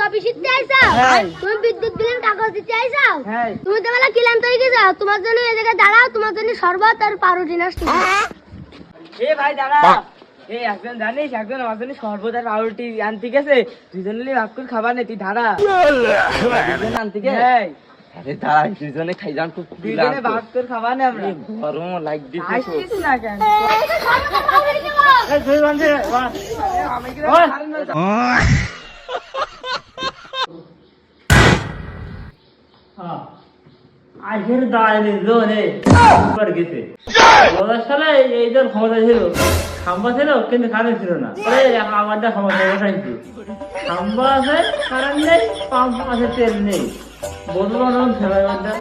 অফিসে আইছাও তুমি বিদ্যুৎ বিলের কাগজ দিতে আইছাও তুমি তো বলা কিলাম তৈরি কি যাও তোমার জন্য এই জায়গায় দাঁড়াও তোমার জন্য শরবত আর পাউরুটি নষ্ট এ ভাই দাঁড়া এই একজন জানিস একজন আমার জন্য শরবত আর পাউরুটি আনতে গেছে দুজনে ভাগ করে খাবার নেই তুই দাঁড়া আনতে গে আরে দাঁড়া দুজনে খাই যান খুব দুজনে ভাগ করে খাবার নেই আমরা গরম লাইক দিছে আসছিস না কেন আজকের দাঁড়িয়ে জোরে উপর গেছে ওদের সালে এইটার ক্ষমতা ছিল খাম্বা ছিল কিন্তু কারেন্ট ছিল না আমারটা ক্ষমতা বসাইছি খাম্বা আছে কারেন্ট নেই পাম্প আছে তেল নেই বলবো না ফেলাইবারটা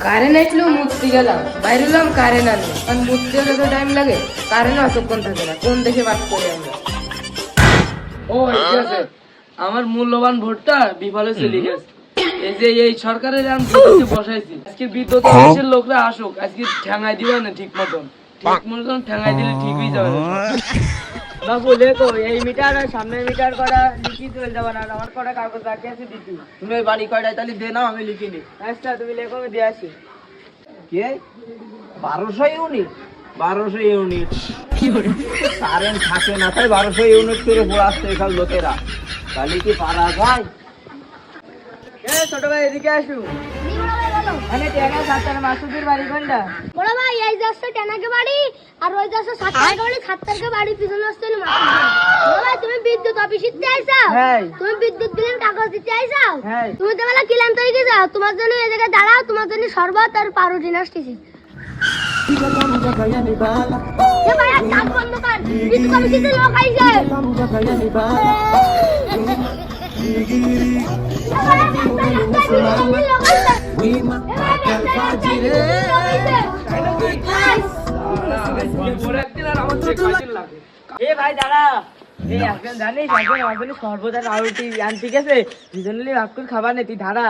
কারেন্ট আসলেও মুছতে গেলাম বাইরে এলাম কারেন্ট আনলো কারণ মুছতে যত টাইম লাগে কারেন্ট অতক্ষণ থাকে না কোন দেশে বাস করি আমরা ও ঠিক আছে আমার মূল্যবান ভোটটা বিফলে চলে গেছে এই যে এই সরকারের আমি ভোটে বসাইছি আজকে বিদ্যুৎ অফিসের লোকরা আসুক আজকে ঠ্যাঙাই দিবে না ঠিক মতন ঠ্যাঙাই দিলে ঠিকই যাবে বাবু দেখো এই মিটার আর সামনের মিটার করা লিখি চলে যাবে না আমার কটা কাগজ বাকি আছে দিদি তুমি ওই বাড়ি কয়টায় তাহলে দে নাও আমি লিখি নি আচ্ছা তুমি লেখো আমি দিয়ে আসি কে 1200 ইউনিট 1200 ইউনিট কারেন্ট থাকে না তাই 1200 ইউনিট করে পড়াচ্ছে এখান লোকেরা তাহলে কি পারা যায় ছোট ভাই এদিকে আসু মানে টেকা সাতটার মাসুদের বাড়ি কোনটা বড় ভাই এই যাচ্ছে টেনাকে বাড়ি আর ওই যাচ্ছে সাতটাকে বাড়ি সাতটাকে বাড়ি পিছনে আসছে বড় ভাই তুমি বিদ্যুৎ অফিসে আইছাও তুমি বিদ্যুৎ বিলের কাগজ দিতে আইছাও তুমি তো বলা কিলাম তৈরি কি যাও তোমার জন্য এই জায়গায় দাঁড়াও তোমার জন্য শরবত আর পাউরুটি নষ্টছি এ ভাই কাজ বন্ধ কর বিদ্যুৎ অফিসে লোক আইছে এ ভাই দাঁড়া এই একজন জানিস একজন আমার জন্য শরবত আর পাউরুটি আনতে গেছে দুজনে ভাগ করে খাবার নেই তুই দাঁড়া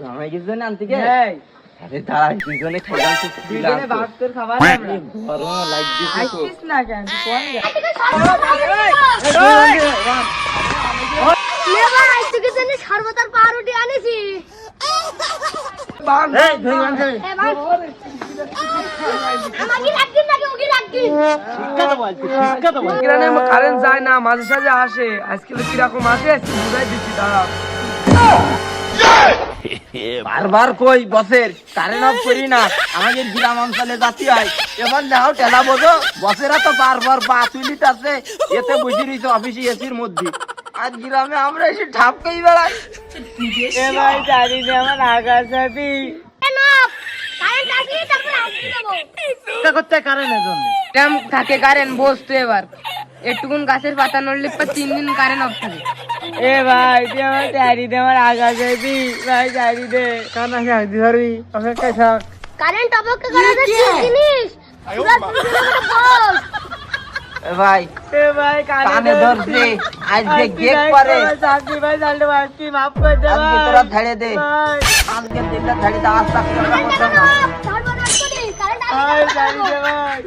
আমার কিছু জন্য আনতে গে হ্যাঁ আরে দাঁড়া দুজনে খাই যান খুব দুজনে ভাগ করে খাবার নেই আমরা গরম লাইক দিছে আসছিস না কেন কোন লে ভাই তুই জন্য শরবত আর পাউরুটি আনিছি এই ধই মানছে এ ভাই আমাকে রাখবি নাকি ওকে রাখবি এখানে কারেন্ট যায় না মাঝে সাঝে আসে আজকে তো কিরকম আসে আজকে বুঝাই দিচ্ছি দাঁড়া বারবার কই বসের কারেন্ট অফ করি না আমাদের গ্রাম অঞ্চলে যাচ্ছি হয় এবার নাও টেলা বোঝো বসেরা তো বারবার 5 মিনিট আছে এতে বসে রয়েছে অফিসে এসির মধ্যে আর গ্রামে আমরা এসে ঠাপকেই বেড়াই এ ভাই জানি না আমার আকাশ যাবি কেন কারেন্ট আসলে তারপর আসতে দেবো করতে কারেন্টের জন্য টাইম থাকে কারেন্ট বসতো এবার একটুকুন গাছের পাতা নড়লে পর 3 দিন কারেন্ট অফ থাকে এ ভাই তুই আমার চারি দে আমার আকাশ যাবি ভাই চারি দে কানা খাই দিবি অপেক্ষায় থাক কারেন্ট অপেক্ষা করা যায় কি জিনিস পুরো পুরো বল এ ভাই এ ভাই কানে ধরছে আজকে গেট করে শান্তি ভাই চালতে পারছি মাফ করে দে আজকে ভাই তোরা ছেড়ে দে ভাই আজকে দিনটা ছেড়ে দে আজ তাক করতে না সর্বনাশ করি কারেন্ট ভাই আসলে চারি দে ভাই